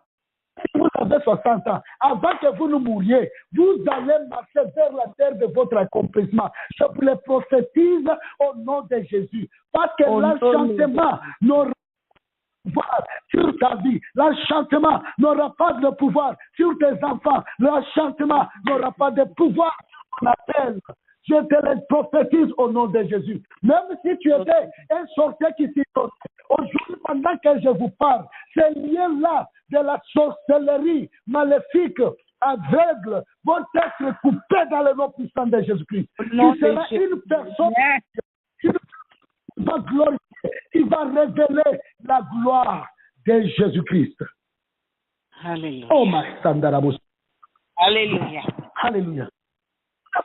si vous avez 60 ans, avant que vous ne mouriez, vous allez marcher vers la terre de votre accomplissement. Je vous le prophétise au nom de Jésus. Parce que l'enchantement n'aura pas de pouvoir sur ta vie. L'enchantement n'aura pas de pouvoir sur tes enfants. L'enchantement n'aura pas de pouvoir sur ton appel. Je te le prophétise au nom de Jésus. Même si tu étais un sorcier qui s'y tournait, aujourd'hui, pendant que je vous parle, ces liens-là de la sorcellerie maléfique, aveugle, vont être coupés dans le nom puissant de Jésus-Christ. Tu seras une personne qui va glorifier, qui va révéler la gloire de Jésus-Christ. Alléluia. Oh, ma Sandarabos. Alléluia. Alléluia.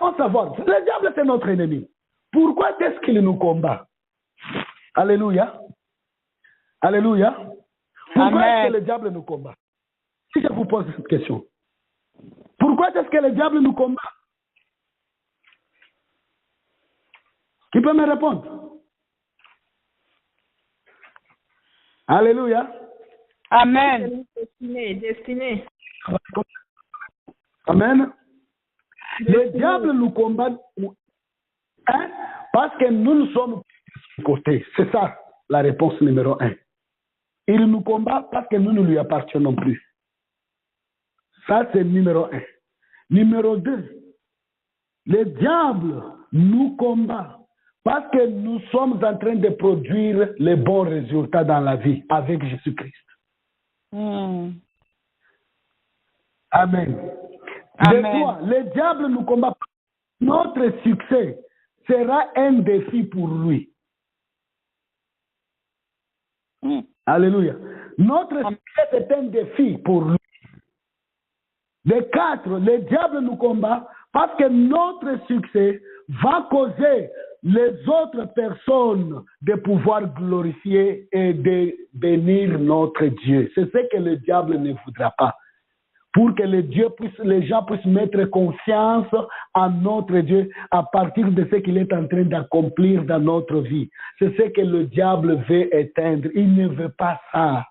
Nous devons savoir, le diable c'est notre ennemi. Pourquoi est-ce qu'il nous combat? Alléluia. Alléluia. Pourquoi est-ce que le diable nous combat? Si je vous pose cette question. Pourquoi est-ce que le diable nous combat? Qui peut me répondre? Alléluia. Amen. Destiné. Amen. Le diable nous combat parce que nous sommes de côté. C'est ça la réponse numéro 1. Il nous combat parce que nous ne lui appartenons plus. Ça, c'est numéro 1. Numéro 2, le diable nous combat parce que nous sommes en train de produire les bons résultats dans la vie avec Jésus-Christ. Amen. De toi, le diable nous combat. Notre succès sera un défi pour lui. Alléluia. Notre succès est un défi pour lui. De 4, le diable nous combat parce que notre succès va causer les autres personnes de pouvoir glorifier et de bénir notre Dieu. C'est ce que le diable ne voudra pas. Pour que les gens puissent mettre confiance en notre Dieu à partir de ce qu'il est en train d'accomplir dans notre vie. C'est ce que le diable veut éteindre. Il ne veut pas ça.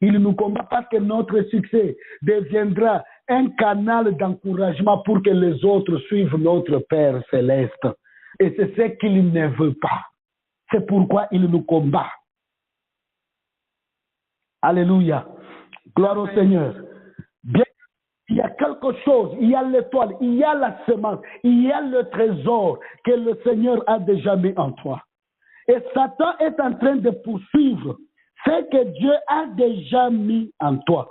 Il nous combat parce que notre succès deviendra un canal d'encouragement pour que les autres suivent notre Père céleste. Et c'est ce qu'il ne veut pas. C'est pourquoi il nous combat. Alléluia. Gloire au Seigneur. Bien, il y a quelque chose, il y a l'étoile, il y a la semence, il y a le trésor que le Seigneur a déjà mis en toi. Et Satan est en train de poursuivre ce que Dieu a déjà mis en toi.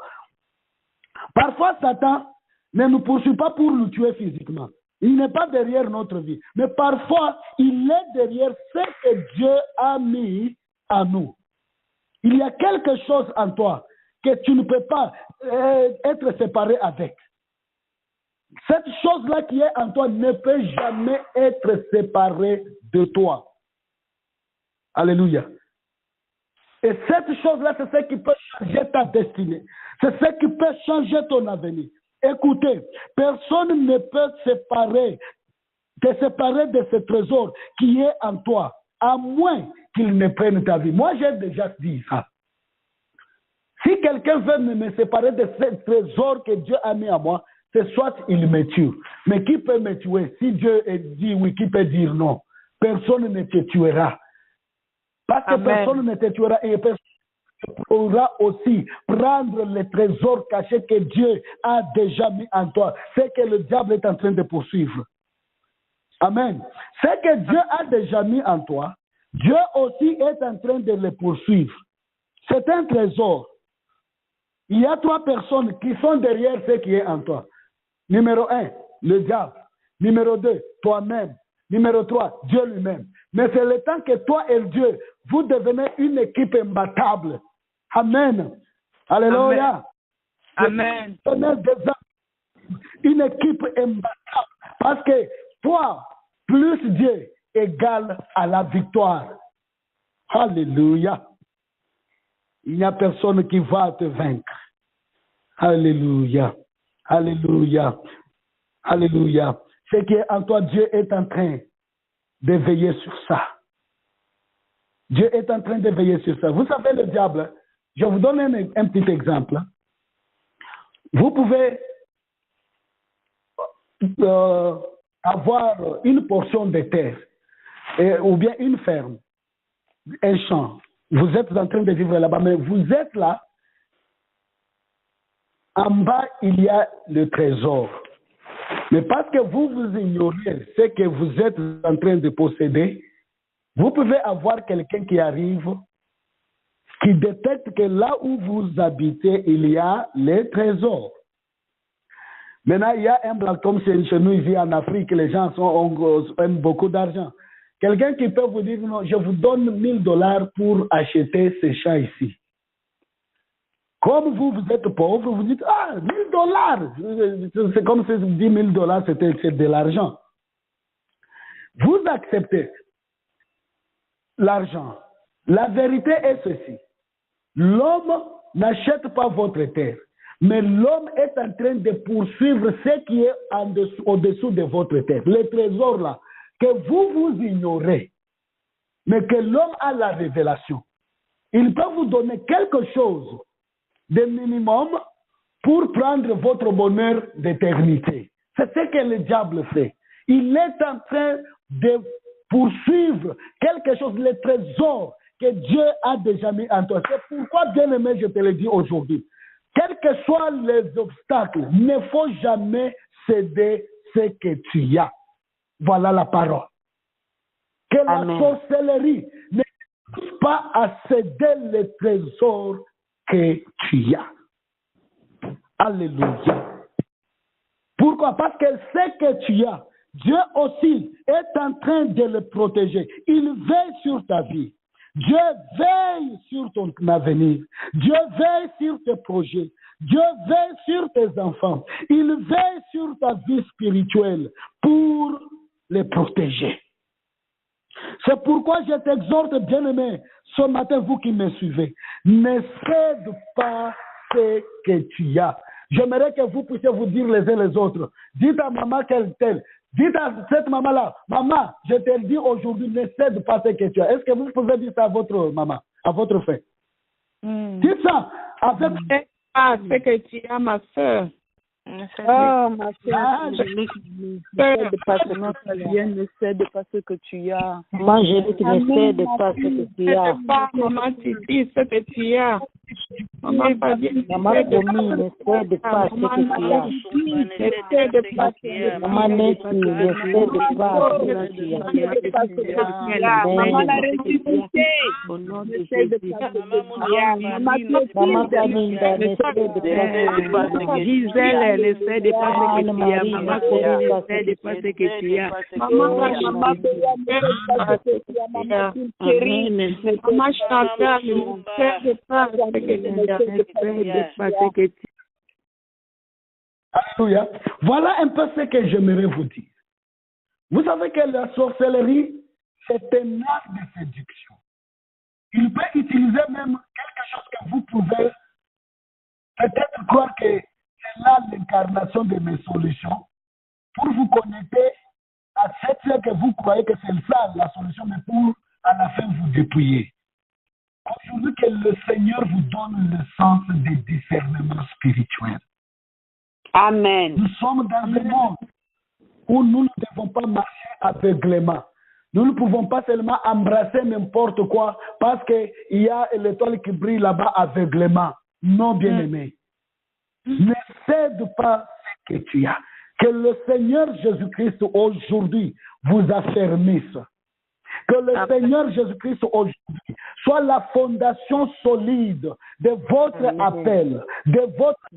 Parfois, Satan ne nous poursuit pas pour nous tuer physiquement. Il n'est pas derrière notre vie. Mais parfois, il est derrière ce que Dieu a mis en nous. Il y a quelque chose en toi que tu ne peux pas être séparé avec. Cette chose-là qui est en toi ne peut jamais être séparée de toi. Alléluia. Et cette chose-là, c'est ce qui peut changer ta destinée. C'est ce qui peut changer ton avenir. Écoutez, personne ne peut séparer te séparer de ce trésor qui est en toi, à moins qu'il ne prenne ta vie. Moi, j'ai déjà dit ça. Si quelqu'un veut me séparer de ce trésor que Dieu a mis à moi, c'est soit il me tue. Mais qui peut me tuer? Si Dieu dit oui, qui peut dire non? Personne ne te tuera. Parce que personne ne te tuera et personne pourra aussi prendre le trésor caché que Dieu a déjà mis en toi. C'est que le diable est en train de poursuivre. Amen. Ce que Dieu a déjà mis en toi, Dieu aussi est en train de le poursuivre. C'est un trésor. Il y a 3 personnes qui sont derrière ce qui est en toi. Numéro 1, le diable. Numéro 2, toi-même. Numéro 3, Dieu lui-même. Mais c'est le temps que toi et Dieu, vous devenez une équipe imbattable. Amen. Alléluia. Amen. Une équipe imbattable. Parce que toi, plus Dieu, égale à la victoire. Alléluia. Il n'y a personne qui va te vaincre. Alléluia. Alléluia. Alléluia. Ce qui est en toi, Dieu est en train de veiller sur ça. Dieu est en train de veiller sur ça. Vous savez, le diable, je vous donne un petit exemple. Vous pouvez avoir une portion de terre ou bien une ferme, un champ. Vous êtes en train de vivre là-bas, mais vous êtes là. En bas, il y a le trésor. Mais parce que vous ignorez ce que vous êtes en train de posséder, vous pouvez avoir quelqu'un qui arrive, qui détecte que là où vous habitez, il y a les trésors. Maintenant, il y a un blanc comme chez nous ici en Afrique, les gens aiment beaucoup d'argent. Quelqu'un qui peut vous dire, non, je vous donne $1000 pour acheter ces champs ici. Comme vous êtes pauvre, vous dites, ah, $1000. C'est comme si $10 000 c'était de l'argent. Vous acceptez l'argent. La vérité est ceci. L'homme n'achète pas votre terre, mais l'homme est en train de poursuivre ce qui est au-dessous de votre terre. Les trésors là, que vous ignorez, mais que l'homme a la révélation. Il peut vous donner quelque chose de minimum pour prendre votre bonheur d'éternité. C'est ce que le diable fait. Il est en train de poursuivre quelque chose, le trésor que Dieu a déjà mis en toi. C'est pourquoi, bien aimé, je te le dis aujourd'hui, quels que soient les obstacles, il ne faut jamais céder ce que tu as. Voilà la parole. Que la sorcellerie ne pousse pas à céder le trésor que tu as. Alléluia. Pourquoi? Parce que ce que tu as, Dieu aussi est en train de le protéger. Il veille sur ta vie. Dieu veille sur ton avenir. Dieu veille sur tes projets. Dieu veille sur tes enfants. Il veille sur ta vie spirituelle pour les protéger. C'est pourquoi je t'exhorte, bien-aimé, ce matin, vous qui me suivez, ne cède pas ce que tu as. J'aimerais que vous puissiez vous dire les uns les autres. Dites à maman qu'elle telle. Dites à cette maman-là, maman, je te le dis aujourd'hui, ne cède pas ce que tu as. Est-ce que vous pouvez dire ça à votre maman, à votre frère? Dites ça avec... Ah, ce que tu as, ma soeur. Oh, ma soeur, ne cède pas ce que tu as, ne cède pas ce que tu as. Angélique, ne cède pas ce que tu as. Maman, tu dis ce que tu as. Maman, pas bien. Maman, promis, ne cède pas ce que tu as. Ne cède pas ce que tu as. Maman, ne cède pas ce que tu as. Maman, la ressuscité. Au nom de Ne cède Jésus. pas ce que tu as. Maman, Camille, ne cède pas ce que tu as. Gisèle, ne cède pas ce que tu as. Maman, Corinne, ne cède pas ce que tu as. Maman, Maman, Chantal, ne cède pas ce que tu as. Alléluia. Voilà un peu ce que j'aimerais vous dire. Vous savez que la sorcellerie, c'est un art de séduction. Il peut utiliser même quelque chose que vous pouvez peut-être croire que c'est là l'incarnation de mes solutions pour vous connecter à acceptez que vous croyez que c'est ça la solution, mais pour à la fin vous dépouiller. Aujourd'hui, que le Seigneur vous donne le sens des discernements spirituels. Amen. Nous sommes dans un monde où nous ne devons pas marcher aveuglément. Nous ne pouvons pas seulement embrasser n'importe quoi parce qu'il y a l'étoile qui brille là-bas aveuglément. Non, bien-aimé. Ne cède pas ce que tu as. Que le Seigneur Jésus-Christ aujourd'hui vous affermisse. Que le Seigneur Jésus-Christ aujourd'hui soit la fondation solide de votre appel, de votre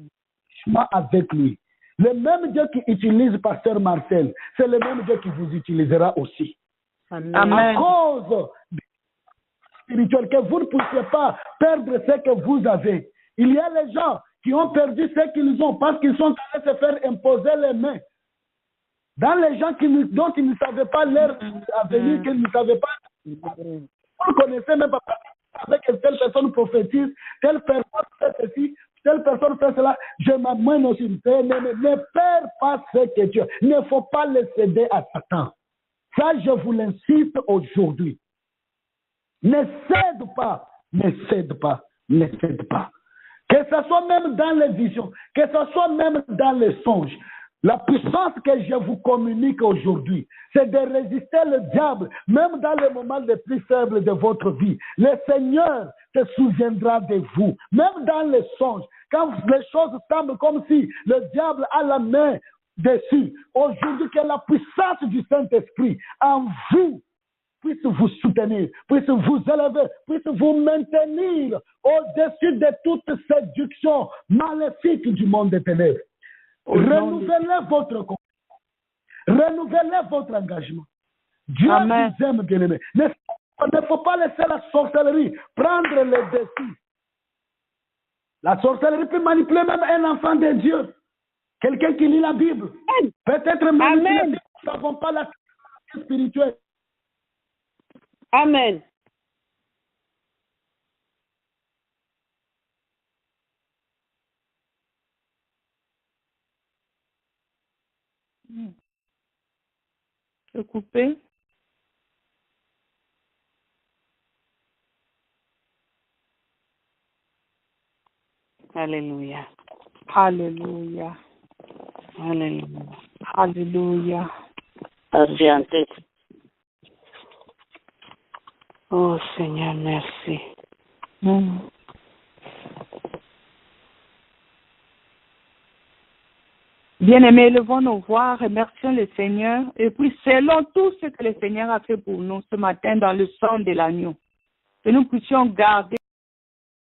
chemin avec lui. Le même Dieu qui utilise Pasteur Marcel, c'est le même Dieu qui vous utilisera aussi. Amen. À cause spirituelle, que vous ne puissiez pas perdre ce que vous avez. Il y a les gens qui ont perdu ce qu'ils ont parce qu'ils sont allés se faire imposer les mains. Dans les gens dont ils ne savaient pas leur avenir, qu'ils ne savaient pas. Vous ne connaissez même pas avec telle personne prophétise, telle personne fait ceci, telle personne fait cela. Je m'amène aussi. Ne perds pas ce que tu as. Il ne faut pas le céder à Satan. Ça, je vous l'incite aujourd'hui. Ne cède pas, ne cède pas, ne cède pas. Que ce soit même dans les visions, que ce soit même dans les songes. La puissance que je vous communique aujourd'hui, c'est de résister le diable, même dans les moments les plus faibles de votre vie. Le Seigneur se souviendra de vous, même dans les songes. Quand les choses semblent comme si le diable a la main dessus, aujourd'hui que la puissance du Saint-Esprit en vous puisse vous soutenir, puisse vous élever, puisse vous maintenir au-dessus de toute séduction maléfique du monde des ténèbres. Renouvelez votre confiance, renouvelez votre engagement. Dieu vous aime, bien-aimé. Il ne faut pas laisser la sorcellerie prendre le dessus. La sorcellerie peut manipuler même un enfant de Dieu. Quelqu'un qui lit la Bible. Peut-être manipulé, nous ne savons pas la spirituelle. Amen. C'est coupé. Alléluia. Alléluia. Alléluia. Alléluia. Patientez. Oh Seigneur, merci. Bien-aimés, levons nos voix, remercions le Seigneur. Et puis, selon tout ce que le Seigneur a fait pour nous ce matin dans le sang de l'agneau, que nous puissions garder